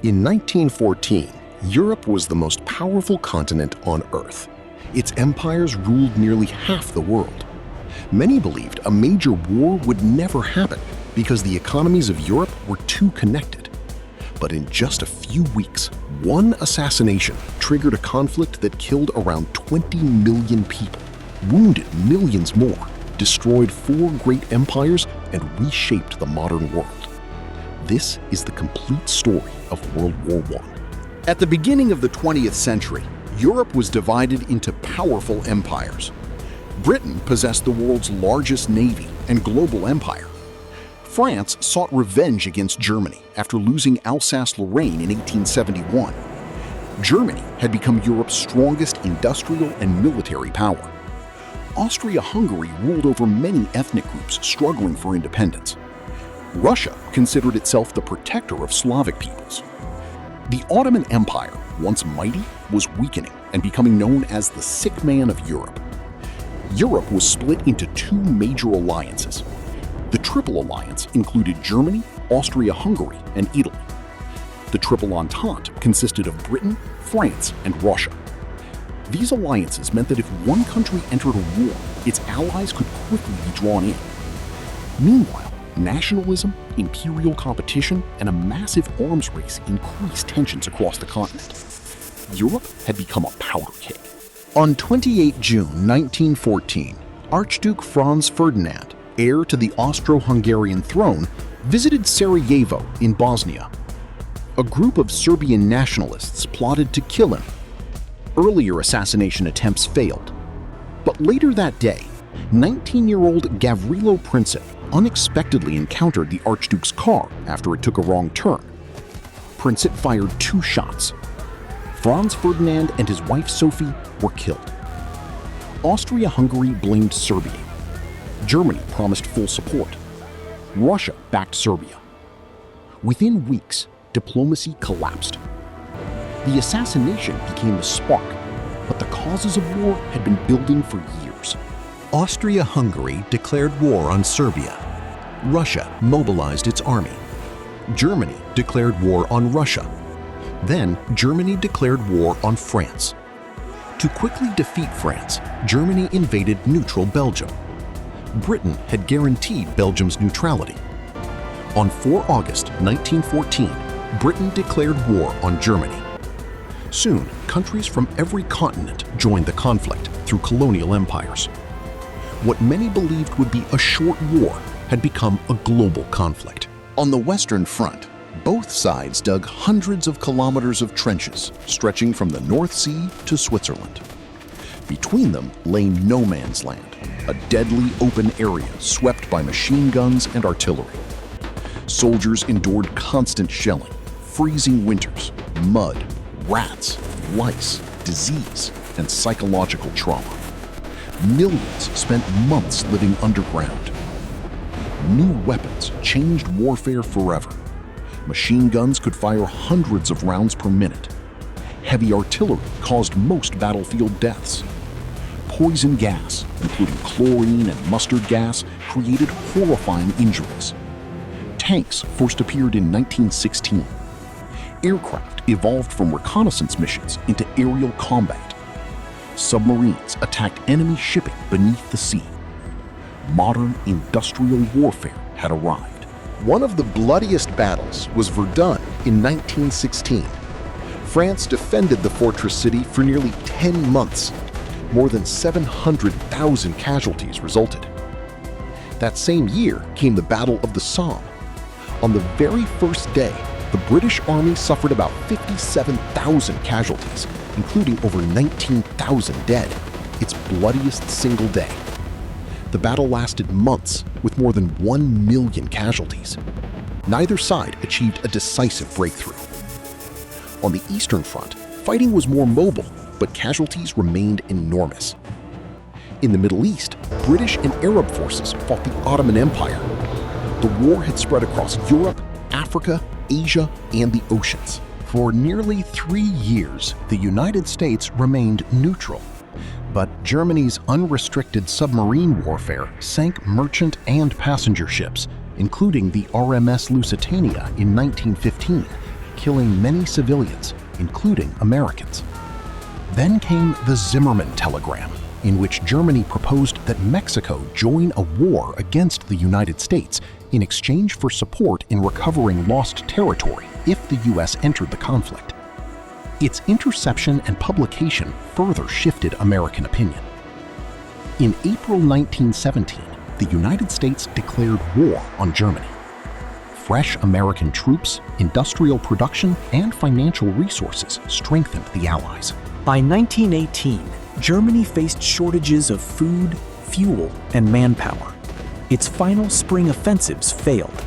In 1914, Europe was the most powerful continent on Earth. Its empires ruled nearly half the world. Many believed a major war would never happen because the economies of Europe were too connected. But in just a few weeks, one assassination triggered a conflict that killed around 20 million people, wounded millions more, destroyed four great empires, and reshaped the modern world. This is the complete story of World War I. At the beginning of the 20th century, Europe was divided into powerful empires. Britain possessed the world's largest navy and global empire. France sought revenge against Germany after losing Alsace-Lorraine in 1871. Germany had become Europe's strongest industrial and military power. Austria-Hungary ruled over many ethnic groups struggling for independence. Russia considered itself the protector of Slavic peoples. The Ottoman Empire, once mighty, was weakening and becoming known as the sick man of Europe. Europe was split into two major alliances. The Triple Alliance included Germany, Austria-Hungary, and Italy. The Triple Entente consisted of Britain, France, and Russia. These alliances meant that if one country entered a war, its allies could quickly be drawn in. Meanwhile, nationalism, imperial competition, and a massive arms race increased tensions across the continent. Europe had become a powder keg. On 28 June 1914, Archduke Franz Ferdinand, heir to the Austro-Hungarian throne, visited Sarajevo in Bosnia. A group of Serbian nationalists plotted to kill him. Earlier assassination attempts failed. But later that day, 19-year-old Gavrilo Princip unexpectedly encountered the Archduke's car after it took a wrong turn. Princip fired 2 shots. Franz Ferdinand and his wife Sophie were killed. Austria-Hungary blamed Serbia. Germany promised full support. Russia backed Serbia. Within weeks, diplomacy collapsed. The assassination became the spark, but the causes of war had been building for years. Austria-Hungary declared war on Serbia. Russia mobilized its army. Germany declared war on Russia. Then Germany declared war on France. To quickly defeat France, Germany invaded neutral Belgium. Britain had guaranteed Belgium's neutrality. On 4 August 1914, Britain declared war on Germany. Soon, countries from every continent joined the conflict through colonial empires. What many believed would be a short war had become a global conflict. On the Western Front, both sides dug hundreds of kilometers of trenches stretching from the North Sea to Switzerland. Between them lay no man's land, a deadly open area swept by machine guns and artillery. Soldiers endured constant shelling, freezing winters, mud, rats, lice, disease, and psychological trauma. Millions spent months living underground. New weapons changed warfare forever. Machine guns could fire hundreds of rounds per minute. Heavy artillery caused most battlefield deaths. Poison gas, including chlorine and mustard gas, created horrifying injuries. Tanks first appeared in 1916. Aircraft evolved from reconnaissance missions into aerial combat. Submarines attacked enemy shipping beneath the sea. Modern industrial warfare had arrived. One of the bloodiest battles was Verdun in 1916. France defended the fortress city for nearly 10 months. More than 700,000 casualties resulted. That same year came the Battle of the Somme. On the very first day, the British Army suffered about 57,000 casualties, including over 19,000 dead, its bloodiest single day. The battle lasted months, with more than 1 million casualties. Neither side achieved a decisive breakthrough. On the Eastern Front, fighting was more mobile, but casualties remained enormous. In the Middle East, British and Arab forces fought the Ottoman Empire. The war had spread across Europe, Africa, Asia, and the oceans. For nearly 3 years, the United States remained neutral. But Germany's unrestricted submarine warfare sank merchant and passenger ships, including the RMS Lusitania in 1915, killing many civilians, including Americans. Then came the Zimmermann Telegram, in which Germany proposed that Mexico join a war against the United States in exchange for support in recovering lost territory if the US entered the conflict. Its interception and publication further shifted American opinion. In April 1917, the United States declared war on Germany. Fresh American troops, industrial production, and financial resources strengthened the Allies. By 1918, Germany faced shortages of food, fuel, and manpower. Its final spring offensives failed.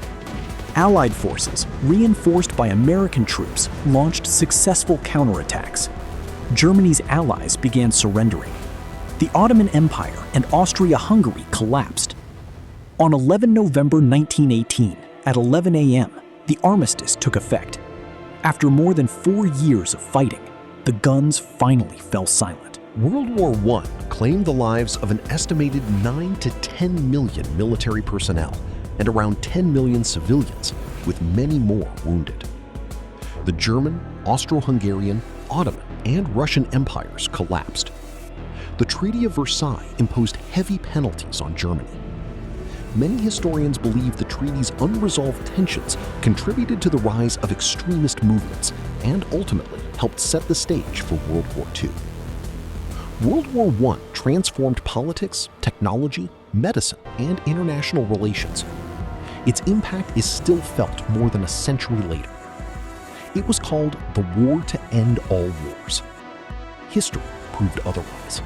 Allied forces, reinforced by American troops, launched successful counterattacks. Germany's allies began surrendering. The Ottoman Empire and Austria-Hungary collapsed. On 11 November 1918, at 11 a.m., the Armistice took effect. After more than 4 years of fighting, the guns finally fell silent. World War I claimed the lives of an estimated 9 to 10 million military personnel and around 10 million civilians, with many more wounded. The German, Austro-Hungarian, Ottoman, and Russian empires collapsed. The Treaty of Versailles imposed heavy penalties on Germany. Many historians believe the treaty's unresolved tensions contributed to the rise of extremist movements and ultimately helped set the stage for World War II. World War I transformed politics, technology, medicine, and international relations. Its impact is still felt more than a century later. It was called the War to End All Wars. History proved otherwise.